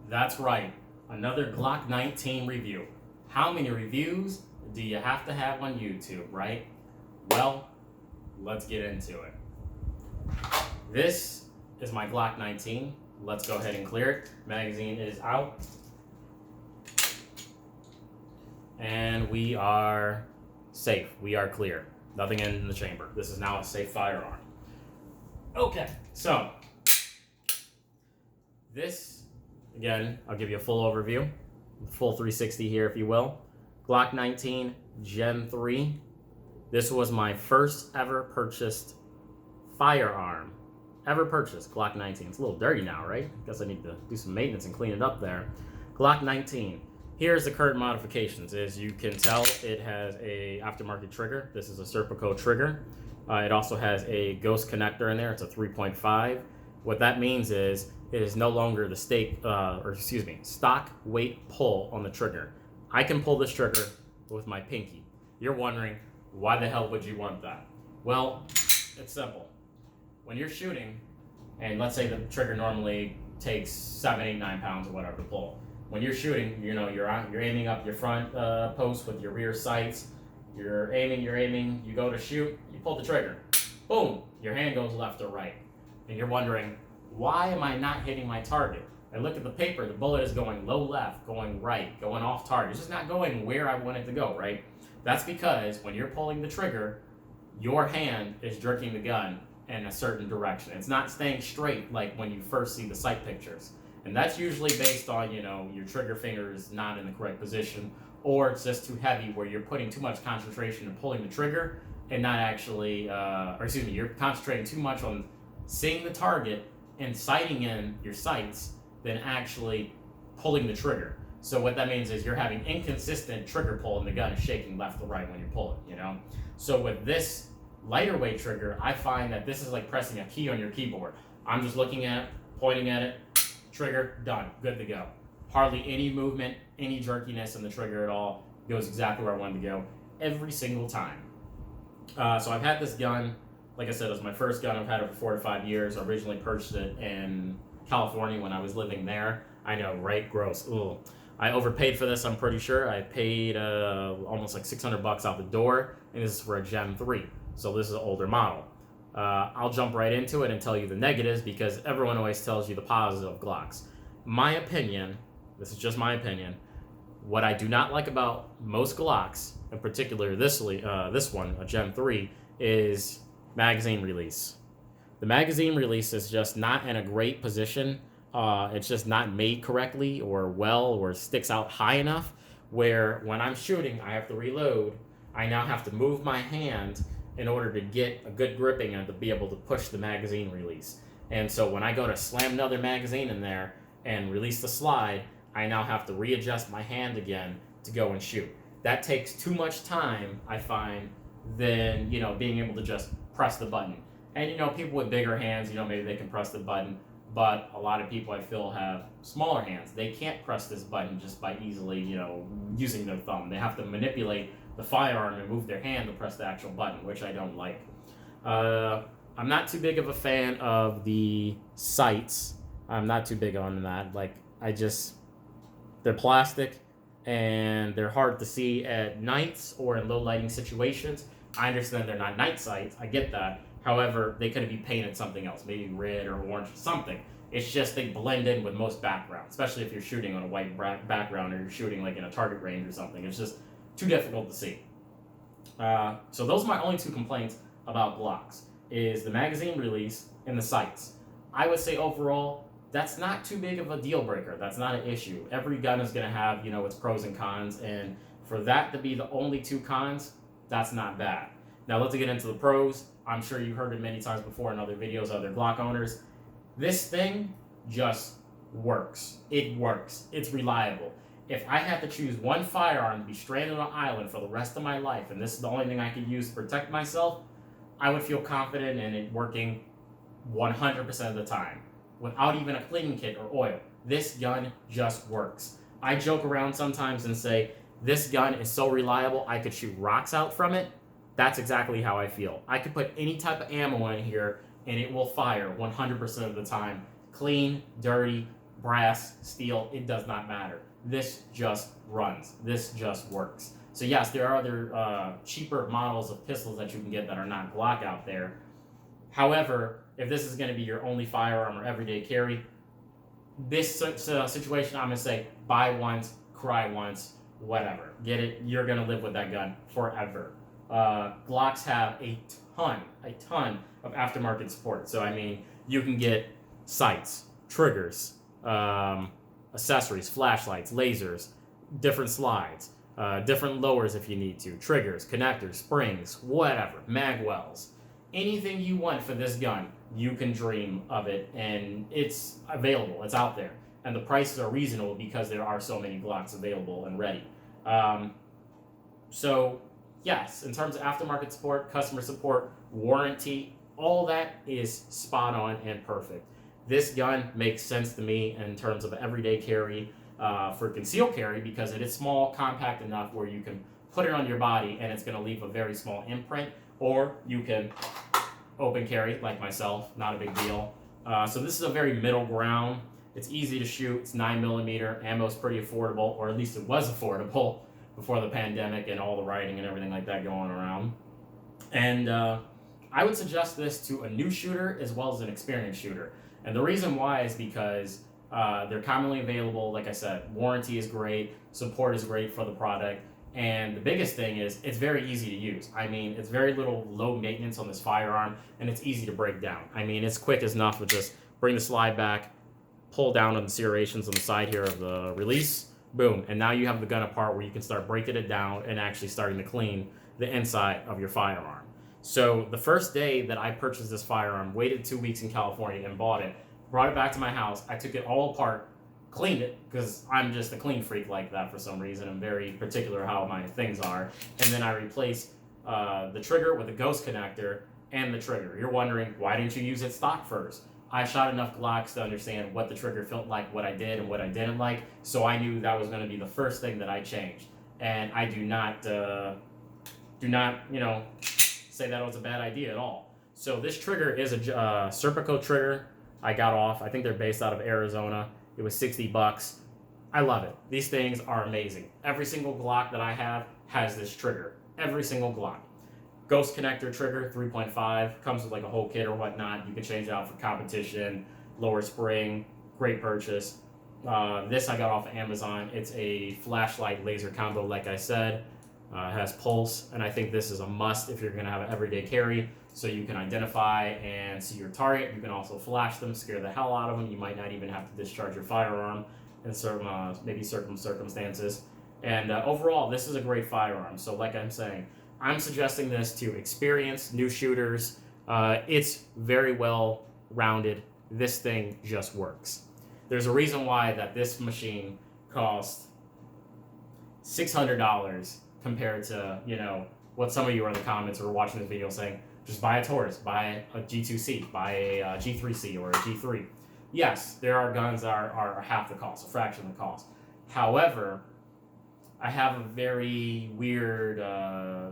That's right, another Glock 19 review. How many reviews do you have to have on YouTube, right? Well, let's get into it. This is my Glock 19. Let's go ahead and clear it. Magazine is out. And we are safe. We are clear. Nothing in the chamber. This is now a safe firearm. Okay, so this, again, I'll give you a full overview, full 360 here, if you will. Glock 19 Gen 3. This was my first ever purchased firearm. Glock 19. It's a little dirty now, right? Guess I need to do some maintenance and clean it up there. Glock 19. Here's the current modifications. As you can tell, it has a aftermarket trigger. This is a Serpico trigger. It also has a ghost connector in there. It's a 3.5. What that means is it is no longer the stock weight pull on the trigger. I can pull this trigger with my pinky. You're wondering, why the hell would you want that? Well, it's simple. When you're shooting, and let's say the trigger normally takes 7, 8, 9 pounds or whatever to pull. When you're shooting, you're aiming up your front post with your rear sights. You're aiming, you go to shoot, you pull the trigger. Boom, your hand goes left or right. And you're wondering, why am I not hitting my target? I look at the paper, the bullet is going low left, going right, going off target. It's just not going where I want it to go, right? That's because when you're pulling the trigger, your hand is jerking the gun in a certain direction. It's not staying straight like when you first see the sight pictures. And that's usually based on, your trigger finger is not in the correct position, or it's just too heavy where you're putting too much concentration in pulling the trigger and not actually, you're concentrating too much on seeing the target and sighting in your sights than actually pulling the trigger. So what that means is you're having inconsistent trigger pull and the gun is shaking left or right when you pull it, So with this lighter weight trigger, I find that this is like pressing a key on your keyboard. I'm just looking at it, pointing at it, trigger, done, good to go. Hardly any movement, any jerkiness in the trigger at all. Goes exactly where I wanted to go every single time. So I've had this gun, like I said, it was my first gun. I've had it for 4 to 5 years. I originally purchased it in California when I was living there. I know, right? Gross. Ugh. I overpaid for this, I'm pretty sure. I paid almost like $600 out the door, and this is for a Gen 3. So this is an older model. I'll jump right into it and tell you the negatives because everyone always tells you the positive of Glocks. My opinion, this is just my opinion, what I do not like about most Glocks, in particular this one, a Gen 3, is magazine release. The magazine release is just not in a great position. It's just not made correctly or well or sticks out high enough where when I'm shooting, I have to reload. I now have to move my hand in order to get a good gripping and to be able to push the magazine release. And so when I go to slam another magazine in there and release the slide, I now have to readjust my hand again to go and shoot. That takes too much time, I find, than, being able to just press the button. And, people with bigger hands, maybe they can press the button, but a lot of people I feel have smaller hands. They can't press this button just by easily, using their thumb. They have to manipulate the firearm and move their hand to press the actual button, which I don't like. I'm not too big of a fan of the sights. I'm not too big on that. They're plastic and they're hard to see at nights or in low lighting situations. I understand they're not night sights. I get that. However, they could be painted something else, maybe red or orange, something. It's just they blend in with most backgrounds, especially if you're shooting on a white background or you're shooting like in a target range or something. It's just too difficult to see. So those are my only 2 complaints about Glocks, is the magazine release and the sights. I would say overall, that's not too big of a deal breaker. That's not an issue. Every gun is going to have, its pros and cons, and for that to be the only 2 cons, that's not bad. Now let's get into the pros. I'm sure you've heard it many times before in other videos, other Glock owners. This thing just works. It works. It's reliable. If I had to choose one firearm to be stranded on an island for the rest of my life, and this is the only thing I could use to protect myself, I would feel confident in it working 100% of the time, without even a cleaning kit or oil. This gun just works. I joke around sometimes and say, this gun is so reliable, I could shoot rocks out from it. That's exactly how I feel. I could put any type of ammo in here, and it will fire 100% of the time. Clean, dirty, brass, steel, it does not matter. This just runs. This just works. So yes, there are other cheaper models of pistols that you can get that are not Glock out there. However, if this is going to be your only firearm or everyday carry, this situation, I'm going to say buy once, cry once, whatever. Get it? You're going to live with that gun forever. Glocks have a ton of aftermarket support. So, I mean, you can get sights, triggers, accessories, flashlights, lasers, different slides, different lowers if you need to, triggers, connectors, springs, whatever, mag wells. Anything you want for this gun, you can dream of it, and it's available. It's out there. And the prices are reasonable because there are so many Glocks available and ready. So, yes, in terms of aftermarket support, customer support, warranty, all that is spot on and perfect. This gun makes sense to me in terms of everyday carry for concealed carry because it is small, compact enough where you can put it on your body and it's going to leave a very small imprint, or you can open carry like myself, not a big deal. So this is a very middle ground. It's easy to shoot. It's 9mm. Ammo's pretty affordable, or at least it was affordable before the pandemic and all the rioting and everything like that going around. And I would suggest this to a new shooter as well as an experienced shooter. And the reason why is because they're commonly available. Like I said, warranty is great, support is great for the product, and the biggest thing is it's very easy to use. I mean, it's very little low maintenance on this firearm, and it's easy to break down. I mean, it's quick enough to just bring the slide back, pull down on the serrations on the side here of the release, boom, and now you have the gun apart where you can start breaking it down and actually starting to clean the inside of your firearm. So the first day that I purchased this firearm, waited 2 weeks in California and bought it, brought it back to my house. I took it all apart, cleaned it, because I'm just a clean freak like that for some reason. I'm very particular how my things are. And then I replaced the trigger with a ghost connector and the trigger. You're wondering, why didn't you use it stock first? I shot enough Glocks to understand what the trigger felt like, what I did and what I didn't like, so I knew that was going to be the first thing that I changed. And I do not, say that was a bad idea at all. So this trigger is a Serpico trigger I got off. I think they're based out of Arizona. It was $60. I love it. These things are amazing. Every single Glock that I have has this trigger. Every single Glock. Ghost connector trigger, 3.5. Comes with like a whole kit or whatnot. You can change it out for competition, lower spring. Great purchase. This I got off of Amazon. It's a flashlight laser combo, like I said. It has pulse, and I think this is a must if you're going to have an everyday carry, so you can identify and see your target. You can also flash them, scare the hell out of them. You might not even have to discharge your firearm in certain circumstances. And overall, this is a great firearm. So like I'm saying, I'm suggesting this to experienced new shooters. It's very well rounded. This thing just works. There's a reason why that this machine costs $600 compared to, what some of you are in the comments or watching this video saying, just buy a Taurus, buy a G2C, buy a G3C or a G3. Yes, there are guns that are half the cost, a fraction of the cost. However, I have a very weird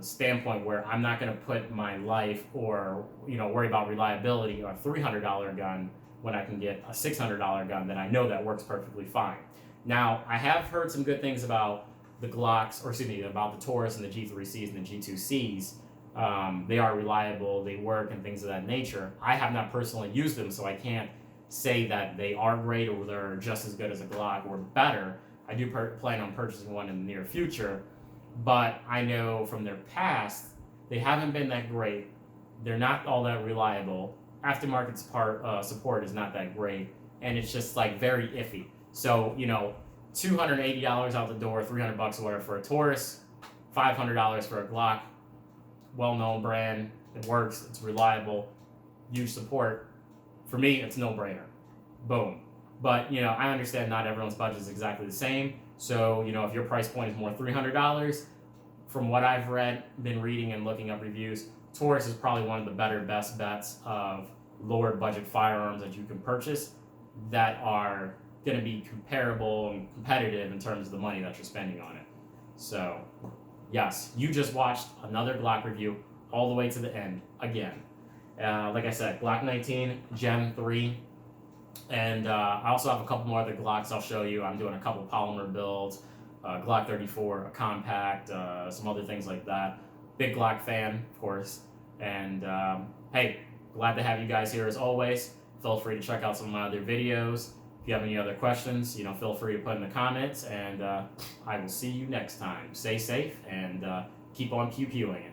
standpoint where I'm not going to put my life or, worry about reliability on a $300 gun when I can get a $600 gun that I know that works perfectly fine. Now, I have heard some good things about the Glocks, about the Taurus and the G3Cs and the G2Cs. They are reliable, they work, and things of that nature. I have not personally used them, so I can't say that they are great or they're just as good as a Glock or better. I do plan on purchasing one in the near future, but I know from their past, they haven't been that great. They're not all that reliable. Aftermarket support is not that great, and it's just very iffy. So, $280 out the door, $300 or whatever for a Taurus, $500 for a Glock, well-known brand. It works, it's reliable, huge support. For me, it's no-brainer. Boom. But, I understand not everyone's budget is exactly the same. So, if your price point is more $300, from what I've been reading and looking up reviews, Taurus is probably one of the best bets of lower budget firearms that you can purchase that are going to be comparable and competitive in terms of the money that you're spending on it. So, yes, you just watched another Glock review all the way to the end again. Like I said, Glock 19 Gen 3. And I also have a couple more other Glocks I'll show you. I'm doing a couple polymer builds, Glock 34, a compact, some other things like that. Big Glock fan, of course. And hey, glad to have you guys here as always. Feel free to check out some of my other videos. If you have any other questions, feel free to put in the comments. And I will see you next time. Stay safe and keep on pew-pewing it.